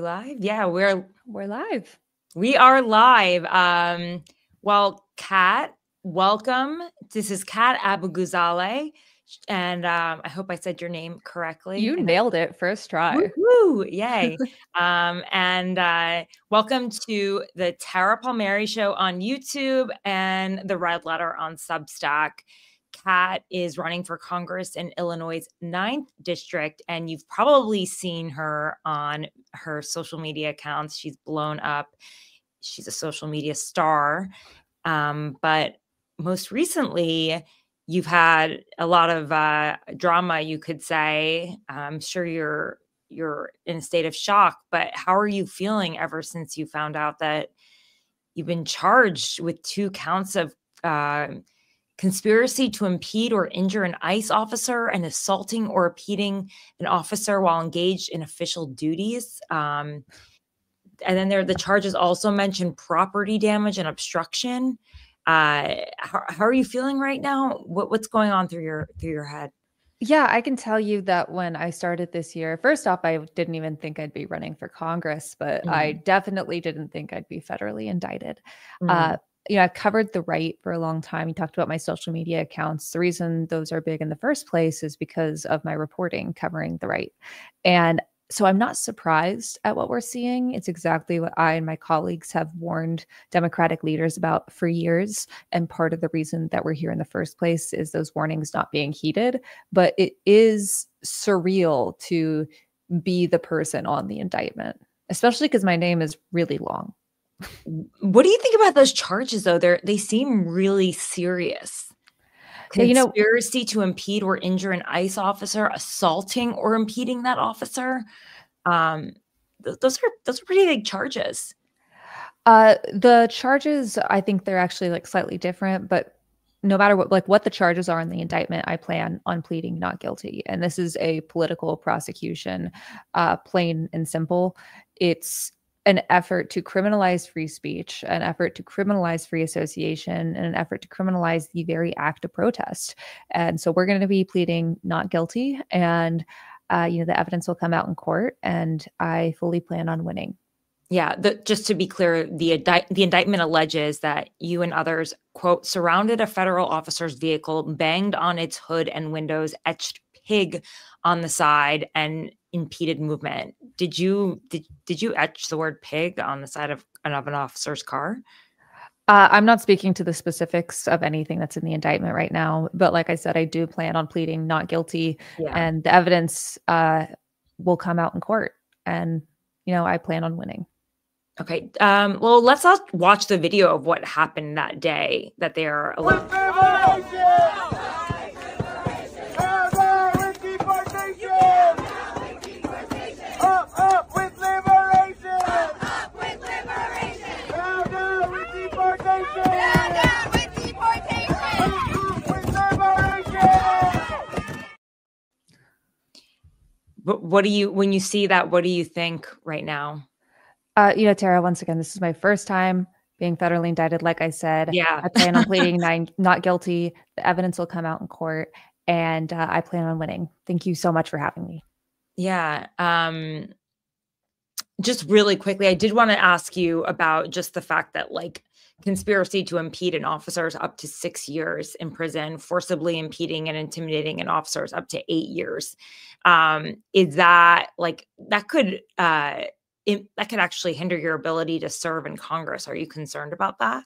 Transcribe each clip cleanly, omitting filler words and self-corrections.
live? Yeah, we're live. We are live. Well, Kat, welcome. This is Kat Abughazaleh, and I hope I said your name correctly. You nailed it first try. Woo! Yay! Welcome to the Tara Palmeri Show on YouTube and the Red Letter on Substack. Kat is running for Congress in Illinois' 9th district, and you've probably seen her on her social media accounts. She's blown up. She's a social media star. But most recently, you've had a lot of drama, you could say. I'm sure you're in a state of shock, but how are you feeling ever since you found out that you've been charged with 2 counts of conspiracy to impede or injure an ICE officer and assaulting or impeding an officer while engaged in official duties? And then the charges also mention property damage and obstruction. How are you feeling right now? What's going on through your head? Yeah, I can tell you that when I started this year, first off, I didn't even think I'd be running for Congress, but I definitely didn't think I'd be federally indicted. I've covered the right for a long time. You talked about my social media accounts. The reason those are big in the first place is because of my reporting covering the right. And so I'm not surprised at what we're seeing. It's exactly what I and my colleagues have warned Democratic leaders about for years. And part of the reason that we're here in the first place is those warnings not being heeded. But it is surreal to be the person on the indictment, especially because my name is really long. What do you think about those charges, though? They seem really serious. Conspiracy to impede or injure an ICE officer, assaulting or impeding that officer. Those are pretty big charges. The charges, I think they're actually slightly different, but no matter what the charges are in the indictment, I plan on pleading not guilty. And this is a political prosecution, plain and simple. It's an effort to criminalize free speech, an effort to criminalize free association, and an effort to criminalize the very act of protest. And so we're going to be pleading not guilty, and the evidence will come out in court, and I fully plan on winning. Yeah, just to be clear, the indictment alleges that you and others, quote, surrounded a federal officer's vehicle, banged on its hood and windows, etched pig on the side, and impeded movement. Did you etch the word pig on the side of an officer's car? I'm not speaking to the specifics of anything that's in the indictment right now, but like I said, I do plan on pleading not guilty, and the evidence will come out in court, and I plan on winning. Okay. Well, let's watch the video of what happened that day that they are allowed. But when you see that, what do you think right now? Tara, once again, this is my first time being federally indicted. Like I said, I plan on pleading not guilty. The evidence will come out in court, and I plan on winning. Thank you so much for having me. Yeah. Just really quickly, I did want to ask you about just the fact that conspiracy to impede an officer is up to 6 years in prison, forcibly impeding and intimidating an officer is up to 8 years. Is that that could actually hinder your ability to serve in Congress? Are you concerned about that?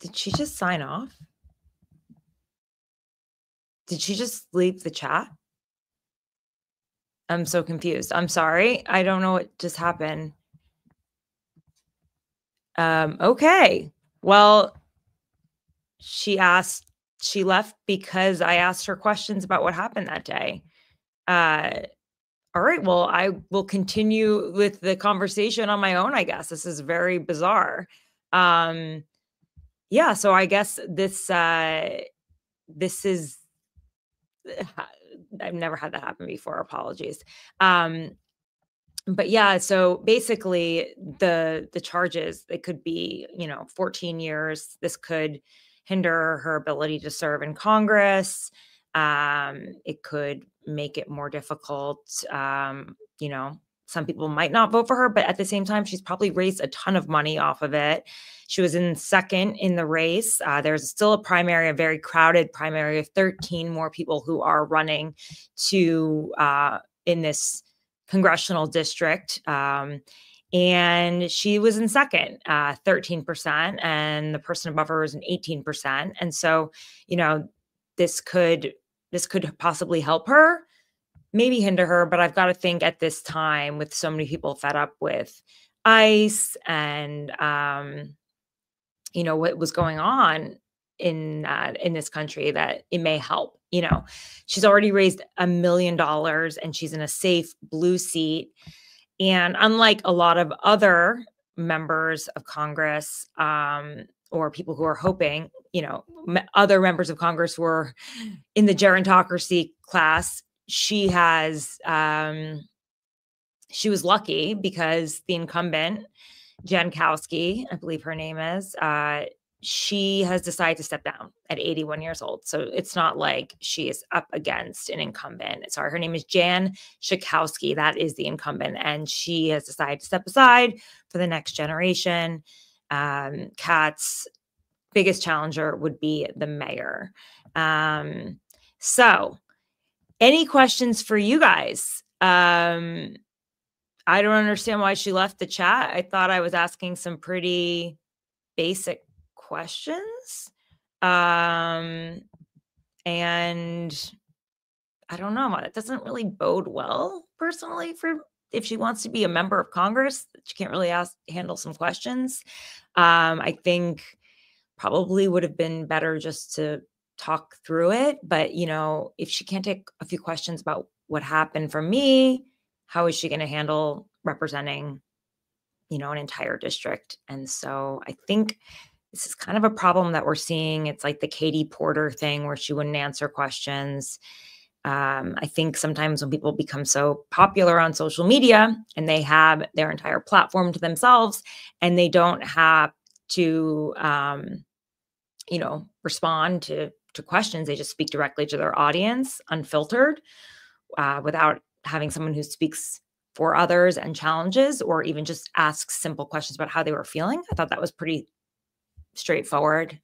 Did she just sign off? Did she just leave the chat? I'm so confused. I'm sorry. I don't know what just happened. Okay. Well, she left because I asked her questions about what happened that day. All right. Well, I will continue with the conversation on my own, I guess. This is very bizarre. Yeah. So I guess this is, I've never had that happen before. Apologies. But yeah, so basically the charges, it could be, 14 years. This could hinder her ability to serve in Congress. It could make it more difficult. You know, some people might not vote for her, but at the same time, she's probably raised a ton of money off of it. She was in second in the race. There's still a primary, a very crowded primary of 13 more people who are running to in this congressional district. And she was in second, 13%, and the person above her was in 18%. And so, you know, this could possibly help her, maybe hinder her, but I've got to think at this time, with so many people fed up with ICE and you know, what was going on in this country, that it may help. You know, she's already raised $1 million and she's in a safe blue seat. And unlike a lot of other members of Congress, or people who are hoping, you know, other members of Congress who are in the gerontocracy class, she was lucky because the incumbent, Jankowski, I believe her name is, she has decided to step down at 81 years old. So it's not like she is up against an incumbent. Sorry, her name is Jan Schakowsky. That is the incumbent. And she has decided to step aside for the next generation. Kat's biggest challenger would be the mayor. So any questions for you guys? I don't understand why she left the chat. I thought I was asking some pretty basic questions. And I don't know. It doesn't really bode well, personally, for if she wants to be a member of Congress. She can't really handle some questions. I think probably would have been better just to talk through it. But, you know, if she can't take a few questions about what happened for me, how is she going to handle representing, you know, an entire district? And so I think this is kind of a problem that we're seeing. It's like the Katie Porter thing where she wouldn't answer questions. I think sometimes when people become so popular on social media and they have their entire platform to themselves and they don't have to, you know, respond to questions, they just speak directly to their audience, unfiltered, without having someone who speaks for others and challenges, or even just asks simple questions about how they were feeling. I thought that was pretty straightforward.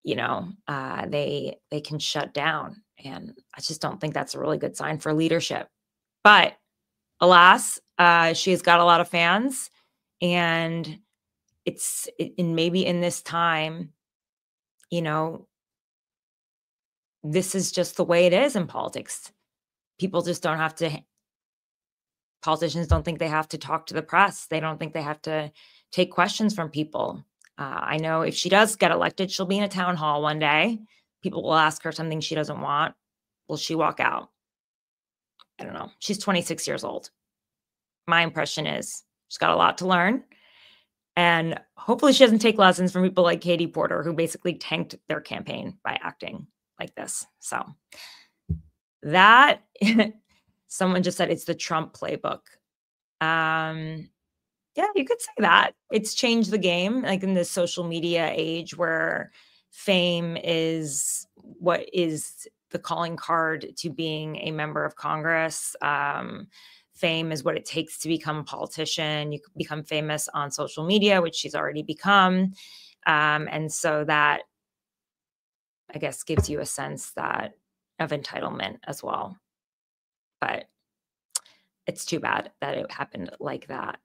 You know, they can shut down, and I just don't think that's a really good sign for leadership. But alas, she's got a lot of fans, and maybe in this time, you know, this is just the way it is in politics. People just don't have to. Politicians don't think they have to talk to the press. They don't think they have to take questions from people. I know if she does get elected, she'll be in a town hall one day. People will ask her something she doesn't want. Will she walk out? I don't know. She's 26 years old. My impression is she's got a lot to learn. And hopefully she doesn't take lessons from people like Katie Porter, who basically tanked their campaign by acting like this. So that, someone just said it's the Trump playbook. Yeah, you could say that. It's changed the game, like in this social media age where fame is what is the calling card to being a member of Congress. Fame is what it takes to become a politician. You become famous on social media, which she's already become. And so that, I guess, gives you a sense of entitlement as well. But it's too bad that it happened like that.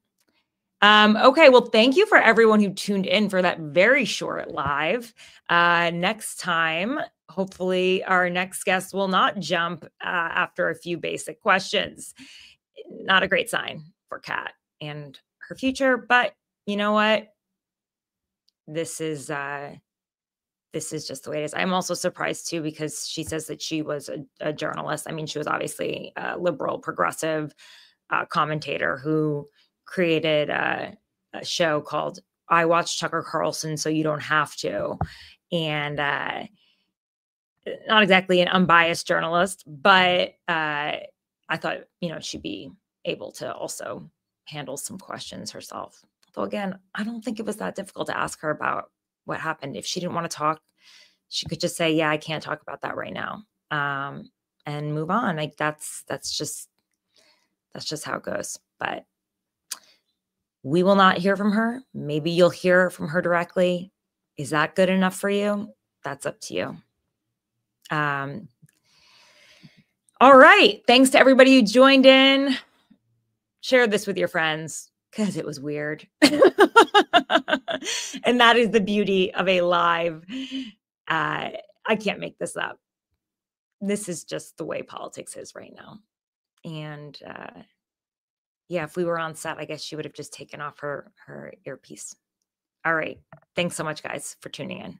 Okay, well, thank you for everyone who tuned in for that very short live. Next time, hopefully our next guest will not jump after a few basic questions. Not a great sign for Kat and her future, but you know what? This is just the way it is. I'm also surprised too, because she says that she was a journalist. I mean, she was obviously a liberal, progressive commentator who created a show called I Watch Tucker Carlson So You Don't Have to. And not exactly an unbiased journalist, but I thought, you know, she'd be able to also handle some questions herself. Though again, I don't think it was that difficult to ask her about what happened. If she didn't want to talk she could just say, yeah, I can't talk about that right now. And move on. Like that's just how it goes. But we will not hear from her. Maybe you'll hear from her directly. Is that good enough for you? That's up to you. All right. Thanks to everybody who joined in. Share this with your friends because it was weird. And that is the beauty of a live. I can't make this up. This is just the way politics is right now. And yeah, if we were on set, I guess she would have just taken off her earpiece. All right. Thanks so much, guys, for tuning in.